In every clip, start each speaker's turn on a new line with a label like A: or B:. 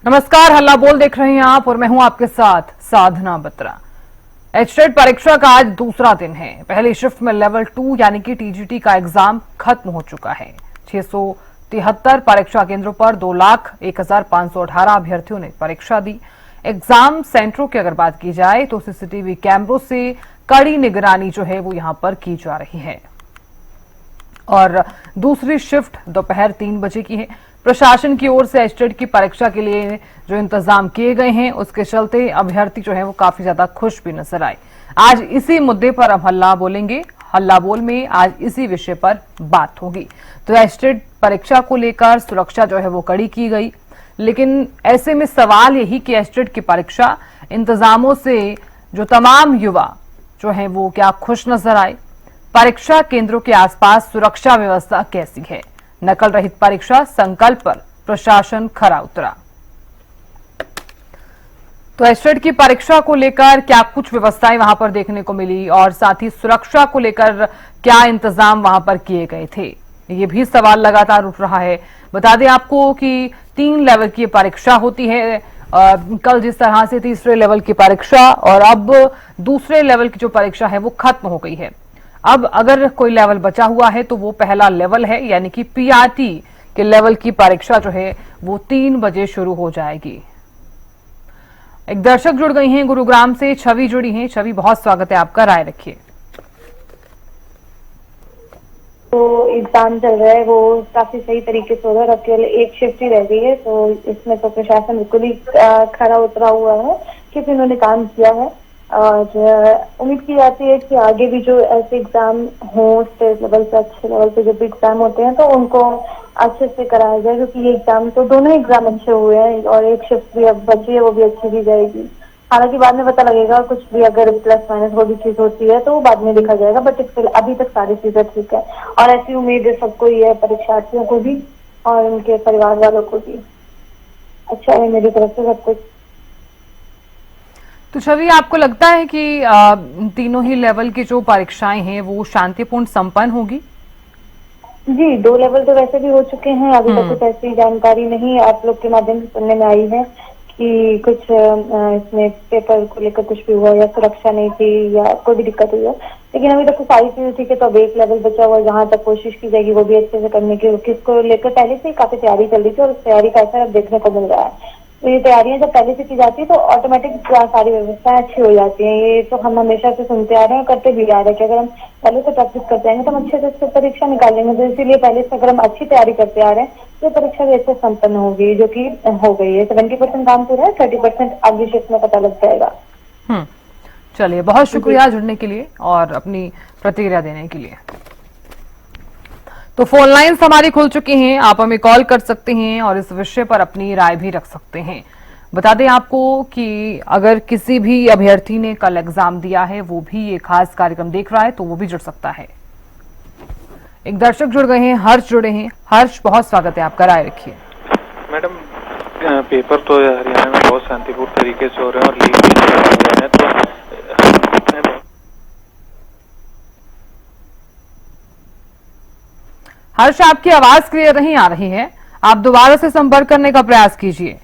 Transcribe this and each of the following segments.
A: नमस्कार, हल्ला बोल देख रहे हैं आप और मैं हूं आपके साथ साधना बत्रा। एचटेट परीक्षा का आज दूसरा दिन है। पहली शिफ्ट में लेवल 2 यानी कि टीजीटी का एग्जाम खत्म हो चुका है। 673 परीक्षा केंद्रों पर 2,01,518 अभ्यर्थियों ने परीक्षा दी। एग्जाम सेंटरों की अगर बात की जाए तो सीसीटीवी कैमरों से कड़ी निगरानी जो है वो यहां पर की जा रही है और दूसरी शिफ्ट दोपहर 3 बजे की है। प्रशासन की ओर से एचटेट की परीक्षा के लिए जो इंतजाम किए गए हैं उसके चलते अभ्यर्थी जो है वो काफी ज्यादा खुश भी नजर आए। आज इसी मुद्दे पर हम हल्ला बोलेंगे। हल्ला बोल में आज इसी विषय पर बात होगी। तो एचटेट परीक्षा को लेकर सुरक्षा जो है वो कड़ी की गई, लेकिन ऐसे में सवाल यही कि एचटेट की परीक्षा इंतजामों से जो तमाम युवा जो है वो क्या खुश नजर आए। परीक्षा केंद्रों के आसपास सुरक्षा व्यवस्था कैसी है। नकल रहित परीक्षा संकल्प पर प्रशासन खरा उतरा। तो एचटेट की परीक्षा को लेकर क्या कुछ व्यवस्थाएं वहां पर देखने को मिली और साथ ही सुरक्षा को लेकर क्या इंतजाम वहां पर किए गए थे, ये भी सवाल लगातार उठ रहा है। बता दें आपको कि 3 लेवल की परीक्षा होती है। कल जिस तरह से तीसरे लेवल की परीक्षा और अब दूसरे लेवल की जो परीक्षा है वो खत्म हो गई है। अब अगर कोई लेवल बचा हुआ है तो वो पहला लेवल है, यानी कि पीआरटी के लेवल की परीक्षा जो है वो 3 बजे शुरू हो जाएगी। एक दर्शक जुड़ गई हैं गुरुग्राम से, छवि जुड़ी हैं। छवि, बहुत स्वागत है आपका, राय रखिए।
B: तो एग्जाम चल रहा है वो काफी सही तरीके से हो रहा है। अब केवल एक शिफ्ट ही रह गई है, तो इसमें तो प्रशासन बिल्कुल ही खरा उतरा हुआ है क्योंकि उन्होंने काम किया है। और उम्मीद की जाती है कि आगे भी जो ऐसे एग्जाम हो स्टेट लेवल से अच्छे लेवल पे जब भी एग्जाम होते हैं तो उनको अच्छे से कराया जाए, क्योंकि ये एग्जाम तो दोनों एग्जाम अच्छे हुए हैं और एक शिफ्ट भी अब बची है वो भी अच्छी दी जाएगी। हालांकि बाद में पता लगेगा, कुछ भी अगर प्लस माइनस वो भी चीज होती है तो वो बाद में देखा जाएगा, बट इसके अभी तक सारी चीजें ठीक है और ऐसी उम्मीद है सबको ही है, परीक्षार्थियों को भी और उनके परिवार वालों को भी। अच्छा है मेरी तरफ से सब कुछ।
A: तो छवि, आपको लगता है कि तीनों ही लेवल की जो परीक्षाएं हैं वो शांतिपूर्ण संपन्न होगी?
B: जी, 2 लेवल तो वैसे भी हो चुके हैं। अभी तक कुछ ऐसी जानकारी नहीं आप लोग के माध्यम से सुनने में आई है कि कुछ इसमें पेपर को लेकर कुछ भी हुआ या सुरक्षा नहीं थी या कोई भी दिक्कत हुई है, लेकिन अभी तक तो सारी चीजें ठीक है। तो अब एक लेवल बचा हुआ है जहाँ तक कोशिश की जाएगी वो भी अच्छे से करने की, किसको लेकर पहले से ही काफी तैयारी चल रही थी और उस तैयारी का असर अब देखने को मिल रहा है। तो ये तैयारियां जब पहले से की जाती है तो ऑटोमेटिक सारी व्यवस्थाएं अच्छी हो जाती हैं। ये तो हम हमेशा से सुनते आ रहे हैं, करते भी आ रहे हैं कि अगर हम पहले से प्रैक्टिस करते जाएंगे तो हम अच्छे से परीक्षा निकालेंगे। तो इसीलिए पहले से अगर हम अच्छी तैयारी करते आ रहे हैं तो परीक्षा भी अच्छे संपन्न होगी, जो कि हो गई है। 70% काम पूरा है, 30% अगली शिफ्ट में पता लग जाएगा।
A: चलिए, बहुत शुक्रिया जुड़ने के लिए और अपनी प्रतिक्रिया देने के लिए। तो फोन लाइन्स हमारी खुल चुकी हैं, आप हमें कॉल कर सकते हैं और इस विषय पर अपनी राय भी रख सकते हैं। बता दें आपको कि अगर किसी भी अभ्यर्थी ने कल एग्जाम दिया है, वो भी ये खास कार्यक्रम देख रहा है तो वो भी जुड़ सकता है। एक दर्शक जुड़ गए हैं, हर्ष जुड़े हैं। हर्ष, बहुत स्वागत है आपका, राय रखिए।
C: मैडम, पेपर तो हरियाणा में बहुत शांतिपूर्ण तरीके से हो रहे हैं और लीक भी हो रहे हैं, तो
A: हर्ष, आपकी आवाज क्लियर नहीं आ रही है, आप दोबारा से संपर्क करने का प्रयास कीजिए।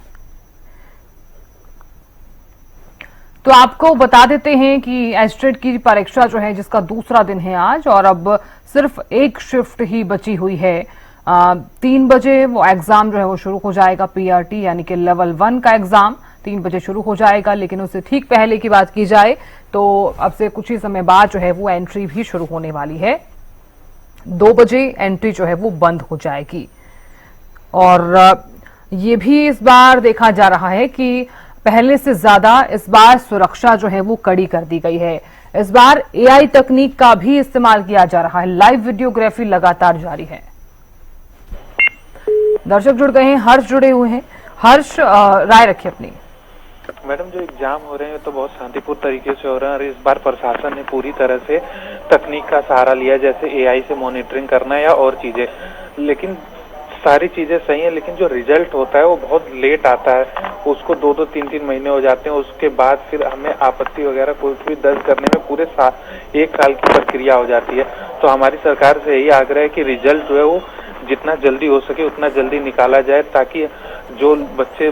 A: तो आपको बता देते हैं कि एचटेट की परीक्षा जो है जिसका दूसरा दिन है आज और अब सिर्फ एक शिफ्ट ही बची हुई है। 3 बजे वो एग्जाम जो है वो शुरू हो जाएगा। पीआरटी यानी कि लेवल 1 का एग्जाम 3 बजे शुरू हो जाएगा, लेकिन उससे ठीक पहले की बात की जाए तो अब से कुछ ही समय बाद जो है वो एंट्री भी शुरू होने वाली है। 2 बजे एंट्री जो है वो बंद हो जाएगी। और ये भी इस बार देखा जा रहा है कि पहले से ज्यादा इस बार सुरक्षा जो है वो कड़ी कर दी गई है। इस बार एआई तकनीक का भी इस्तेमाल किया जा रहा है। लाइव वीडियोग्राफी लगातार जारी है। दर्शक जुड़ गए हैं, हर्ष जुड़े हुए हैं। हर्ष, राय रखिए अपनी।
C: मैडम, जो एग्जाम हो रहे हैं तो बहुत शांतिपूर्ण तरीके से हो रहे हैं और इस बार प्रशासन ने पूरी तरह से तकनीक का सहारा लिया, जैसे एआई से मॉनिटरिंग करना या और चीजें। लेकिन सारी चीजें सही है, लेकिन जो रिजल्ट होता है वो बहुत लेट आता है। उसको 2-2, 3-3 महीने हो जाते हैं। उसके बाद फिर हमें आपत्ति वगैरह कोई भी दर्ज करने में पूरे 1 साल की प्रक्रिया हो जाती है। तो हमारी सरकार से यही आग्रह है कि रिजल्ट जो है वो जितना जल्दी हो सके उतना जल्दी निकाला जाए, ताकि जो बच्चे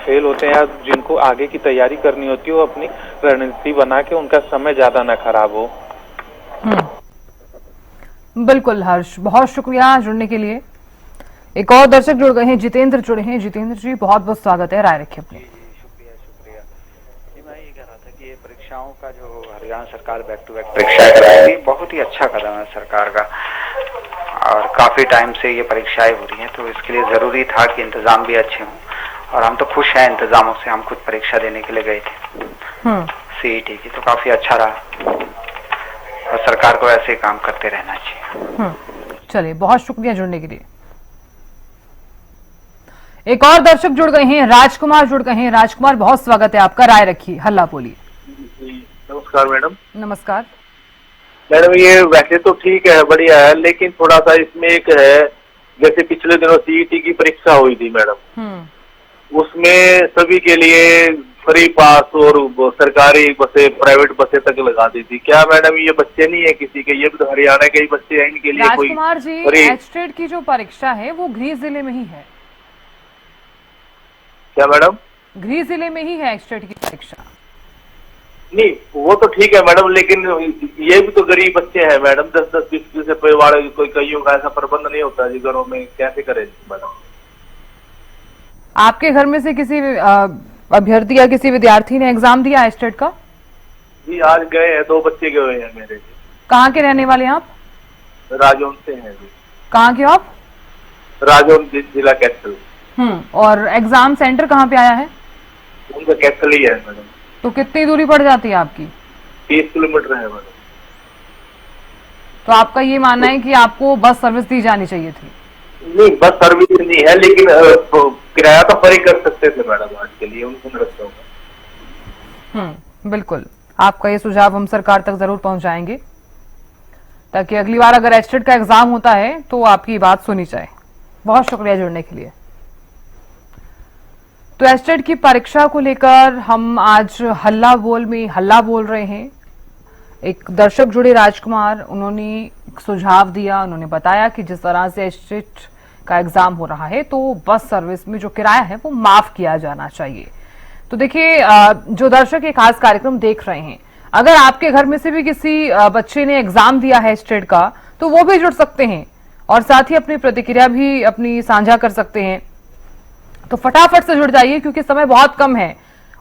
C: फेल होते हैं या जिनको आगे की तैयारी करनी होती है वो अपनी रणनीति बना के उनका समय ज्यादा न खराब हो।
A: बिल्कुल हर्ष, बहुत शुक्रिया जुड़ने के लिए। एक और दर्शक जुड़ गए हैं, जितेंद्र जुड़े हैं। जितेंद्र जी बहुत बहुत स्वागत है, राय रखिए अपनी।
D: शुक्रिया। मैं ये कह रहा था कि ये परीक्षाओं का जो हरियाणा सरकार बैक टू बैक परीक्षाएं कराएगी, बहुत ही अच्छा कदम है सरकार का, और काफी टाइम से ये परीक्षाएं हो रही हैं, तो इसके लिए जरूरी था कि इंतजाम भी अच्छे हों, और हम तो खुश हैं इंतजामों से। हम खुद परीक्षा देने के लिए गए थे सीईटी की, तो काफी अच्छा रहा, और सरकार को ऐसे काम करते रहना चाहिए।
A: चलिए, बहुत शुक्रिया जुड़ने के लिए। एक और दर्शक जुड़ गए हैं, राजकुमार जुड़ गए हैं। राजकुमार बहुत स्वागत है आपका, राय रखिए, हल्ला बोलिए।
E: नमस्कार मैडम।
A: नमस्कार
E: मैडम, ये वैसे तो ठीक है, बढ़िया है, लेकिन थोड़ा सा इसमें एक है, जैसे पिछले दिनों सीईटी की परीक्षा हुई थी मैडम, उसमें सभी के लिए फ्री पास और सरकारी बसें प्राइवेट बसें तक लगा दी थी। क्या मैडम ये बच्चे नहीं है किसी के, ये भी तो हरियाणा के ही बच्चे हैं, इनके लिए कोई?
A: राजकुमार जी, एचटेट की जो परीक्षा है वो गृह जिले में ही है।
E: क्या मैडम?
A: गृह जिले में ही है एचटेट की परीक्षा।
E: नहीं, वो तो ठीक है मैडम, लेकिन ये भी तो गरीब बच्चे हैं मैडम, 10-10, 20-20 रुपए वाले, कोई कईयों का ऐसा प्रबंध नहीं होता जी घरों में, कैसे करें मैडम?
A: आपके घर में से किसी अभ्यर्थी या किसी विद्यार्थी ने एग्जाम दिया एचटेट का?
E: जी आज गए हैं, 2 बच्चे गए हैं मेरे।
A: कहाँ के रहने वाले हैं आप?
E: राजौन से हैं जी।
A: कहाँ के आप?
E: राजौन जिला कैथल।
A: और एग्जाम सेंटर कहाँ पे आया है?
E: उनका कैथल ही है मैडम।
A: तो कितनी दूरी पड़ जाती है आपकी?
E: 30 किलोमीटर है मैडम।
A: तो आपका ये मानना है कि आपको बस सर्विस दी जानी चाहिए थी?
E: नहीं, बस सर्विस नहीं है, लेकिन किराया तो फ्री कर सकते थे मैडम आज के लिए, उनको रखता हूँ।
A: बिल्कुल, आपका ये सुझाव हम सरकार तक जरूर पहुंचाएंगे, ताकि अगली बार अगर एचटेट का एग्जाम होता है तो आपकी बात सुनी जाए। बहुत शुक्रिया जुड़ने के लिए। तो एचटेट की परीक्षा को लेकर हम आज हल्ला बोल में हल्ला बोल रहे हैं। एक दर्शक जुड़े राजकुमार, उन्होंने एक सुझाव दिया, उन्होंने बताया कि जिस तरह से एचटेट का एग्जाम हो रहा है तो बस सर्विस में जो किराया है वो माफ किया जाना चाहिए। तो देखिए, जो दर्शक एक खास कार्यक्रम देख रहे हैं, अगर आपके घर में से भी किसी बच्चे ने एग्जाम दिया है एचटेट का, तो वो भी जुड़ सकते हैं और साथ ही अपनी प्रतिक्रिया भी अपनी साझा कर सकते हैं। तो फटाफट से जुड़ जाइए क्योंकि समय बहुत कम है।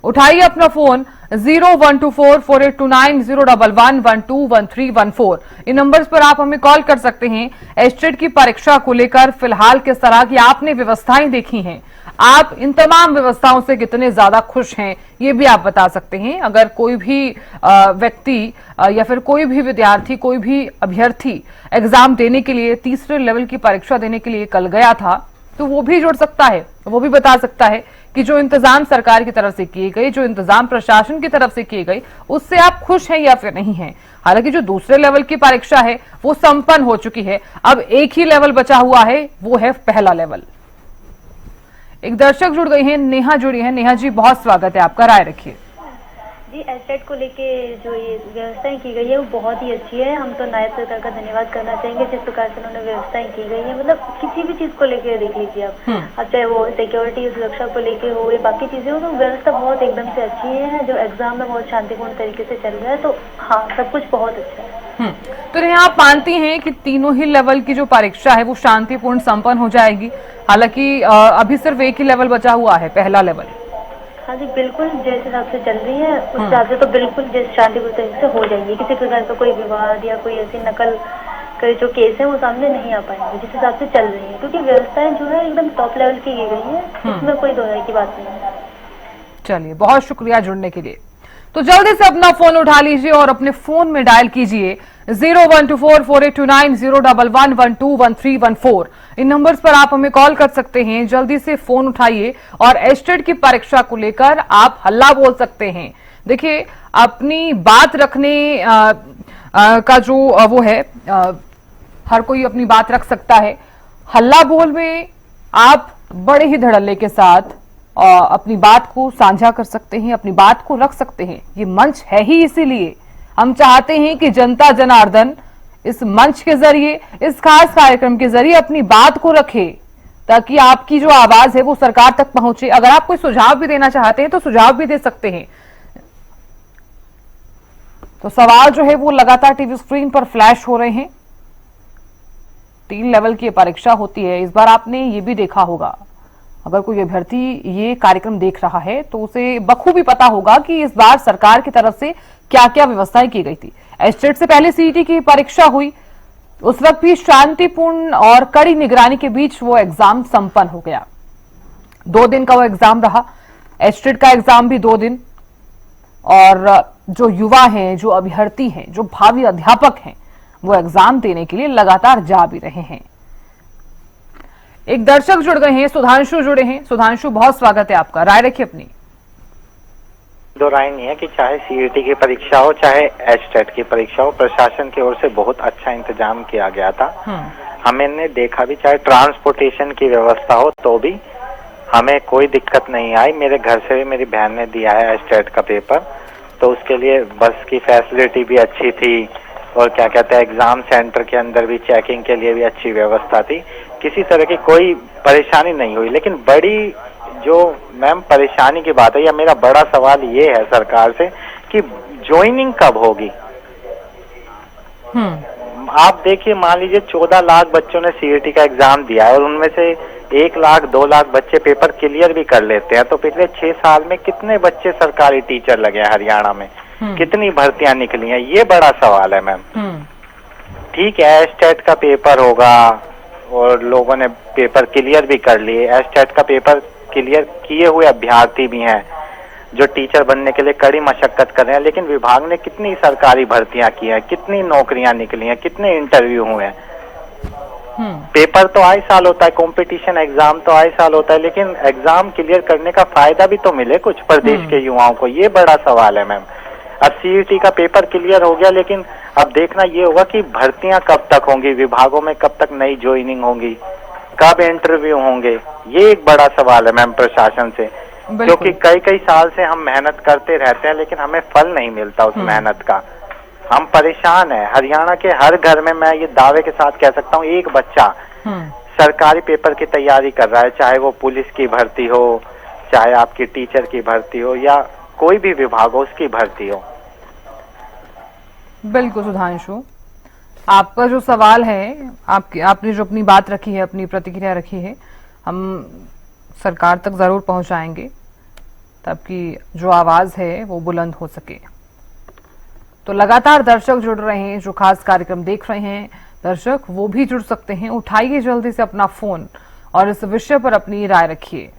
A: उठाइए अपना फोन 012448290111121314। इन नंबर्स पर आप हमें कॉल कर सकते हैं। एचटेट की परीक्षा को लेकर फिलहाल किस तरह की आपने व्यवस्थाएं देखी हैं, आप इन तमाम व्यवस्थाओं से कितने ज्यादा खुश हैं, ये भी आप बता सकते हैं। अगर कोई भी व्यक्ति या फिर कोई भी विद्यार्थी, कोई भी अभ्यर्थी एग्जाम देने के लिए, तीसरे लेवल की परीक्षा देने के लिए कल गया था, तो वो भी जुड़ सकता है, वो भी बता सकता है कि जो इंतजाम सरकार की तरफ से किए गए, जो इंतजाम प्रशासन की तरफ से किए गए, उससे आप खुश हैं या फिर नहीं हैं। हालांकि जो दूसरे लेवल की परीक्षा है वो संपन्न हो चुकी है, अब एक ही लेवल बचा हुआ है, वो है पहला लेवल। एक दर्शक जुड़ गई हैं, नेहा जुड़ी है। नेहा जी बहुत स्वागत है आपका, राय रखिए।
F: जी, एचटेट को लेके जो ये व्यवस्थाएं की गई है वो बहुत ही अच्छी है। हम तो नायब सरकार का धन्यवाद करना चाहेंगे जिस प्रकार से उन्होंने व्यवस्थाएं की गई है। मतलब किसी भी चीज को लेके देख लीजिए आप, अब चाहे वो सिक्योरिटी सुरक्षा को लेके हो या बाकी चीजें हो, तो व्यवस्था बहुत एकदम से अच्छी है। जो एग्जाम है बहुत शांतिपूर्ण तरीके से चल रहा है, तो हाँ, सब कुछ बहुत अच्छा है।
A: तो नेहा, आप मानती हैं कि तीनों ही लेवल की जो परीक्षा है वो शांतिपूर्ण संपन्न हो जाएगी? हालांकि अभी सिर्फ एक ही लेवल बचा हुआ है, पहला लेवल।
F: हाँ जी, बिल्कुल जिस हिसाब से चल रही है उस हिसाब से तो बिल्कुल जिस शांतिपूर्ण तरीके से हो जाएगी। किसी प्रकार का कोई विवाद या कोई ऐसी नकल के जो केस है वो सामने नहीं आ पाएंगे जिस हिसाब से चल रही है, क्योंकि व्यवस्थाएं जो है एकदम टॉप लेवल की गई है, इसमें कोई दो राय की बात नहीं है।
A: चलिए, बहुत शुक्रिया जुड़ने के लिए। तो जल्दी से अपना फोन उठा लीजिए और अपने फोन में डायल कीजिए 012448290111121314। इन नंबर्स पर आप हमें कॉल कर सकते हैं। जल्दी से फोन उठाइए और एचटेट की परीक्षा को लेकर आप हल्ला बोल सकते हैं। देखिए, अपनी बात रखने का जो वो है, हर कोई अपनी बात रख सकता है। हल्ला बोल में आप बड़े ही धड़ल्ले के साथ अपनी बात को साझा कर सकते हैं, अपनी बात को रख सकते हैं। ये मंच है ही इसीलिए। हम चाहते हैं कि जनता जनार्दन इस मंच के जरिए, इस खास कार्यक्रम के जरिए अपनी बात को रखे, ताकि आपकी जो आवाज है वो सरकार तक पहुंचे। अगर आप कोई सुझाव भी देना चाहते हैं तो सुझाव भी दे सकते हैं। तो सवाल जो है वो लगातार टीवी स्क्रीन पर फ्लैश हो रहे हैं। 3 लेवल की परीक्षा होती है। इस बार आपने ये भी देखा होगा, अगर कोई अभ्यर्थी ये कार्यक्रम देख रहा है तो उसे बखूबी पता होगा कि इस बार सरकार की तरफ से क्या क्या व्यवस्थाएं की गई थी। एस्टेट से पहले सीईटी की परीक्षा हुई, उस वक्त भी शांतिपूर्ण और कड़ी निगरानी के बीच वो एग्जाम संपन्न हो गया। 2 दिन का वो एग्जाम रहा। एस्टेट का एग्जाम भी 2 दिन। और जो युवा हैं, जो अभ्यर्थी हैं, जो भावी अध्यापक हैं, वो एग्जाम देने के लिए लगातार जा भी रहे हैं। एक दर्शक जुड़ गए हैं, सुधांशु जुड़े हैं। सुधांशु, बहुत स्वागत है आपका, राय रखिए अपनी।
G: दो राय नहीं है कि चाहे सीईटी की परीक्षा हो चाहे एस्टेट की परीक्षा हो, प्रशासन की ओर से बहुत अच्छा इंतजाम किया गया था। हमने देखा भी, चाहे ट्रांसपोर्टेशन की व्यवस्था हो तो भी हमें कोई दिक्कत नहीं आई। मेरे घर से भी मेरी बहन ने दिया है एस्टेट का पेपर, तो उसके लिए बस की फैसिलिटी भी अच्छी थी और क्या कहते हैं एग्जाम सेंटर के अंदर भी चेकिंग के लिए भी अच्छी व्यवस्था थी। किसी तरह की कोई परेशानी नहीं हुई। लेकिन बड़ी जो मैम परेशानी की बात है, या मेरा बड़ा सवाल ये है सरकार से कि ज्वाइनिंग कब होगी। आप देखिए, मान लीजिए 14 लाख बच्चों ने सीईटी का एग्जाम दिया है और उनमें से 1 लाख 2 लाख बच्चे पेपर क्लियर भी कर लेते हैं, तो पिछले 6 साल में कितने बच्चे सरकारी टीचर लगे हैं हरियाणा में, कितनी भर्तियां निकली हैं, ये बड़ा सवाल है मैम। ठीक है, एस्टेट का पेपर होगा और लोगों ने पेपर क्लियर भी कर लिए। एस्टेट का पेपर क्लियर किए हुए अभ्यर्थी भी हैं जो टीचर बनने के लिए कड़ी मशक्कत कर रहे हैं, लेकिन विभाग ने कितनी सरकारी भर्तियां की हैं, कितनी नौकरियां निकली हैं, कितने इंटरव्यू हुए हैं। पेपर तो आए साल होता है, कंपटीशन एग्जाम तो आए साल होता है, लेकिन एग्जाम क्लियर करने का फायदा भी तो मिले कुछ प्रदेश के युवाओं को, ये बड़ा सवाल है मैम। अब सीईटी का पेपर क्लियर हो गया, लेकिन अब देखना ये होगा कि भर्तियां कब तक होंगी, विभागों में कब तक नई ज्वाइनिंग होंगी, कब इंटरव्यू होंगे, ये एक बड़ा सवाल है मैम प्रशासन से। क्योंकि कई साल से हम मेहनत करते रहते हैं लेकिन हमें फल नहीं मिलता उस मेहनत का। हम परेशान हैं। हरियाणा के हर घर में मैं ये दावे के साथ कह सकता हूँ, एक बच्चा सरकारी पेपर की तैयारी कर रहा है, चाहे वो पुलिस की भर्ती हो, चाहे आपकी टीचर की भर्ती हो, या कोई भी विभाग हो उसकी भर्ती हो।
A: बिल्कुल सुधांशु, आपका जो सवाल है, आपने जो अपनी बात रखी है, अपनी प्रतिक्रिया रखी है, हम सरकार तक जरूर पहुंचाएंगे ताकि जो आवाज है वो बुलंद हो सके। तो लगातार दर्शक जुड़ रहे हैं, जो खास कार्यक्रम देख रहे हैं दर्शक, वो भी जुड़ सकते हैं। उठाइए जल्दी से अपना फोन और इस विषय पर अपनी राय रखिए।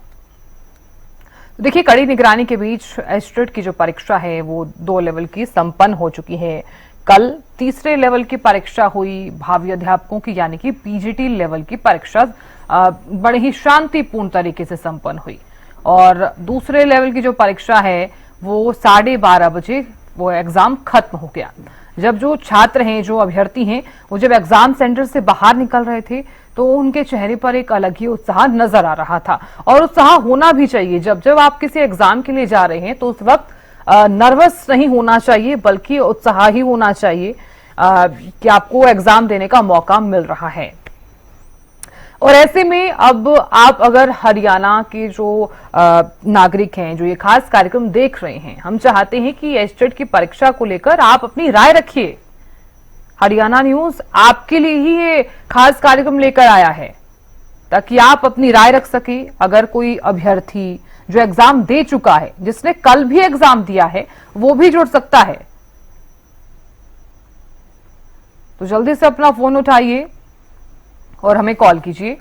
A: देखिए, कड़ी निगरानी के बीच एस्टेट की जो परीक्षा है वो 2 लेवल की संपन्न हो चुकी है। कल तीसरे लेवल की परीक्षा हुई भावी अध्यापकों की, यानी कि पीजीटी लेवल की परीक्षा बड़े ही शांतिपूर्ण तरीके से संपन्न हुई। और दूसरे लेवल की जो परीक्षा है वो 12:30 बजे वो एग्जाम खत्म हो गया। जब जो छात्र हैं, जो अभ्यर्थी हैं, वो जब एग्जाम सेंटर से बाहर निकल रहे थे तो उनके चेहरे पर एक अलग ही उत्साह नजर आ रहा था। और उत्साह होना भी चाहिए। जब आप किसी एग्जाम के लिए जा रहे हैं तो उस वक्त नर्वस नहीं होना चाहिए, बल्कि उत्साह ही होना चाहिए कि आपको एग्जाम देने का मौका मिल रहा है। और ऐसे में अब आप अगर हरियाणा के जो नागरिक हैं, जो ये खास कार्यक्रम देख रहे हैं, हम चाहते हैं कि एस्टेट की परीक्षा को लेकर आप अपनी राय रखिए। हरियाणा न्यूज आपके लिए ही ये खास कार्यक्रम लेकर आया है ताकि आप अपनी राय रख सके। अगर कोई अभ्यर्थी जो एग्जाम दे चुका है, जिसने कल भी एग्जाम दिया है, वो भी जुड़ सकता है। तो जल्दी से अपना फोन उठाइए और हमें कॉल कीजिए।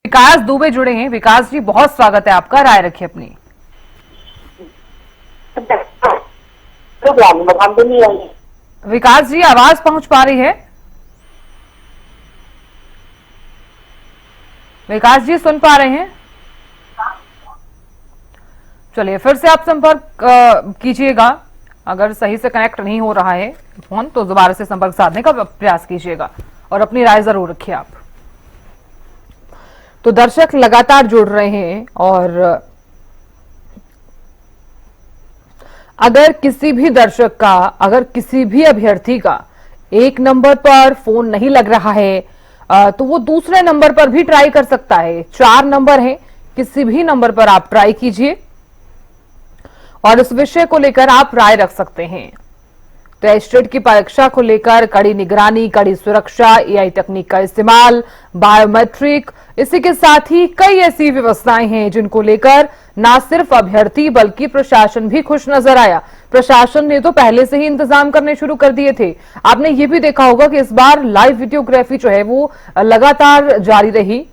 A: विकास दुबे जुड़े हैं। विकास जी, बहुत स्वागत है आपका, राय रखिए अपनी। विकास जी, आवाज पहुंच पा रही है? विकास जी, सुन पा रहे हैं? चलिए, फिर से आप संपर्क कीजिएगा। अगर सही से कनेक्ट नहीं हो रहा है फोन तो दोबारा से संपर्क साधने का प्रयास कीजिएगा। और अपनी राय जरूर रखिए आप। तो दर्शक लगातार जुड़ रहे हैं और अगर किसी भी दर्शक का, अगर किसी भी अभ्यर्थी का एक नंबर पर फोन नहीं लग रहा है तो वो दूसरे नंबर पर भी ट्राई कर सकता है। 4 नंबर है, किसी भी नंबर पर आप ट्राई कीजिए और इस विषय को लेकर आप राय रख सकते हैं। तो एचटेट की परीक्षा को लेकर कड़ी निगरानी, कड़ी सुरक्षा, एआई तकनीक का इस्तेमाल, बायोमेट्रिक, इसी के साथ ही कई ऐसी व्यवस्थाएं हैं जिनको लेकर ना सिर्फ अभ्यर्थी बल्कि प्रशासन भी खुश नजर आया। प्रशासन ने तो पहले से ही इंतजाम करने शुरू कर दिए थे। आपने ये भी देखा होगा कि इस बार लाइव वीडियोग्राफी जो है वो लगातार जारी रही।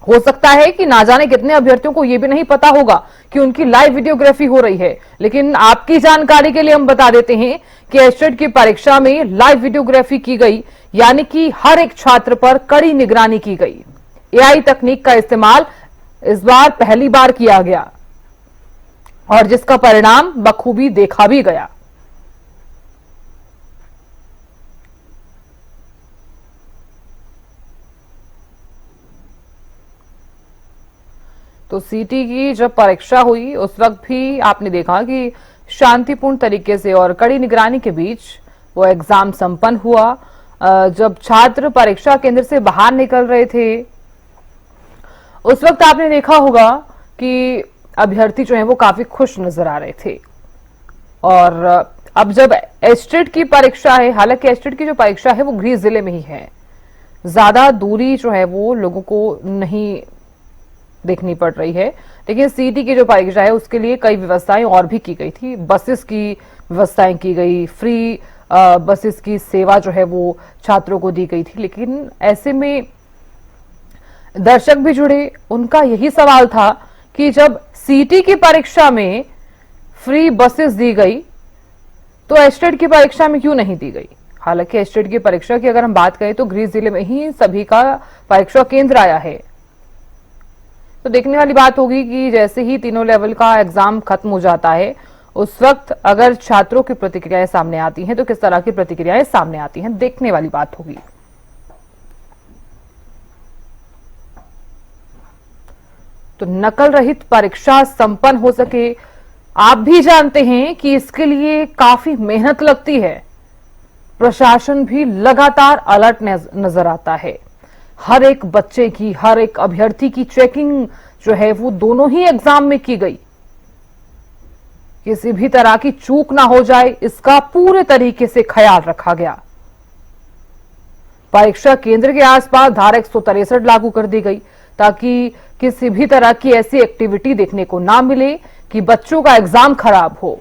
A: हो सकता है कि ना जाने कितने अभ्यर्थियों को यह भी नहीं पता होगा कि उनकी लाइव वीडियोग्राफी हो रही है, लेकिन आपकी जानकारी के लिए हम बता देते हैं कि एचटेट की परीक्षा में लाइव वीडियोग्राफी की गई, यानी कि हर एक छात्र पर कड़ी निगरानी की गई। एआई तकनीक का इस्तेमाल इस बार पहली बार किया गया और जिसका परिणाम बखूबी देखा भी गया। तो सीटी की जब परीक्षा हुई उस वक्त भी आपने देखा कि शांतिपूर्ण तरीके से और कड़ी निगरानी के बीच वो एग्जाम संपन्न हुआ। जब छात्र परीक्षा केंद्र से बाहर निकल रहे थे उस वक्त आपने देखा होगा कि अभ्यर्थी जो है वो काफी खुश नजर आ रहे थे। और अब जब एचटेट की परीक्षा है, हालांकि एचटेट की जो परीक्षा है वो गृह जिले में ही है, ज्यादा दूरी जो है वो लोगों को नहीं देखनी पड़ रही है, लेकिन सीटी की जो परीक्षा है उसके लिए कई व्यवस्थाएं और भी की गई थी। बसेस की व्यवस्थाएं की गई, फ्री बसेस की सेवा जो है वो छात्रों को दी गई थी। लेकिन ऐसे में दर्शक भी जुड़े, उनका यही सवाल था कि जब सीटी की परीक्षा में फ्री बसेस दी गई तो एचटेट की परीक्षा में क्यों नहीं दी गई। हालांकि एचटेट की परीक्षा की अगर हम बात करें तो गृह जिले में ही सभी का परीक्षा केंद्र आया है। तो देखने वाली बात होगी कि जैसे ही तीनों लेवल का एग्जाम खत्म हो जाता है उस वक्त अगर छात्रों की प्रतिक्रियाएं सामने आती हैं तो किस तरह की प्रतिक्रियाएं सामने आती हैं, देखने वाली बात होगी। तो नकल रहित परीक्षा संपन्न हो सके, आप भी जानते हैं कि इसके लिए काफी मेहनत लगती है। प्रशासन भी लगातार अलर्ट नजर आता है। हर एक बच्चे की, हर एक अभ्यर्थी की चेकिंग जो है वो दोनों ही एग्जाम में की गई। किसी भी तरह की चूक ना हो जाए इसका पूरे तरीके से ख्याल रखा गया। परीक्षा केंद्र के आसपास धारा 163 लागू कर दी गई ताकि किसी भी तरह की ऐसी एक्टिविटी देखने को ना मिले कि बच्चों का एग्जाम खराब हो।